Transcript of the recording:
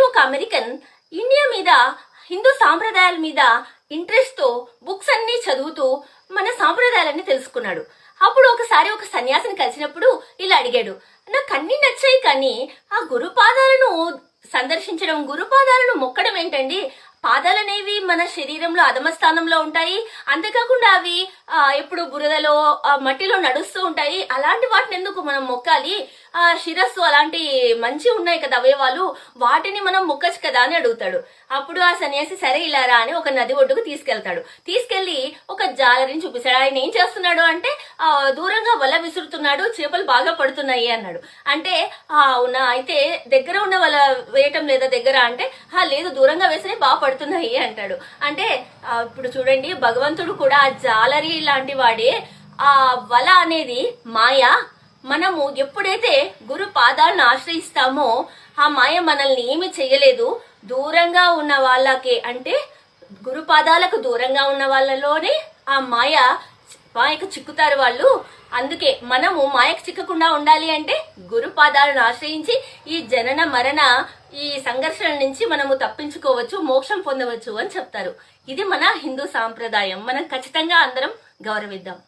ఒక American India మీద, హిందూ సాంప్రదాయాల మీద ఇంట్రెస్ట్ తో బుక్స్ అన్ని చదువుతూ మన సాంప్రదాయాలన్నీ తెలుసుకున్నాడు. అప్పుడు ఒకసారి ఒక సన్యాసిని కలిసినప్పుడు ఇలా అడిగాడు, నాకు అన్ని నచ్చాయి కానీ ఆ గురుపాదాలను సందర్శించడం, గురుపాదాలను మొక్కడం ఏంటండి? పాదాలనేవి మన శరీరంలో అధమ స్థానంలో ఉంటాయి. అంతేకాకుండా అవి ఎప్పుడు బురదలో మట్టిలో నడుస్తూ ఉంటాయి. అలాంటి వాటిని ఎందుకు మనం మొక్కాలి? శిరస్సు అలాంటి మంచి ఉన్నాయి కదా అవయవాలు, వాటిని మనం మొక్కచ్చు కదా అని అడుగుతాడు. అప్పుడు ఆ సన్యాసి సరే ఇలా రా అని ఒక నది ఒడ్డుకు తీసుకెళ్తాడు. తీసుకెళ్లి ఒక జాలరిని చూపిస్తాడు. ఆయన ఏం చేస్తున్నాడు అంటే దూరంగా వల విసురుతున్నాడు, చేపలు బాగా పడుతున్నాయి అన్నాడు. అంటే అవునా, అయితే దగ్గర ఉన్న వల వేయటం లేదా దగ్గర అంటే లేదు దూరంగా వేసినే బాగా పడుతున్నాయి అంటాడు. అంటే ఇప్పుడు చూడండి, భగవంతుడు కూడా ఆ జాలరి లాంటి వాడే. ఆ వల అనేది మాయ. మనము ఎప్పుడైతే గురు పాదాలను ఆశ్రయిస్తామో ఆ మాయ మనల్ని ఏమి చెయ్యలేదు. దూరంగా ఉన్న వాళ్ళకే, అంటే గురు పాదాలకు దూరంగా ఉన్న వాళ్ళలోనే ఆ మాయకు చిక్కుతారు వాళ్ళు. అందుకే మనము మాయకు చిక్కకుండా ఉండాలి అంటే గురు పాదాలను ఆశ్రయించి ఈ జనన మరణ ఈ సంఘర్షణ నుంచి మనము తప్పించుకోవచ్చు, మోక్షం పొందవచ్చు అని చెప్తారు. ఇది మన హిందూ సాంప్రదాయం. మనం ఖచ్చితంగా అందరం గౌరవిద్దాం.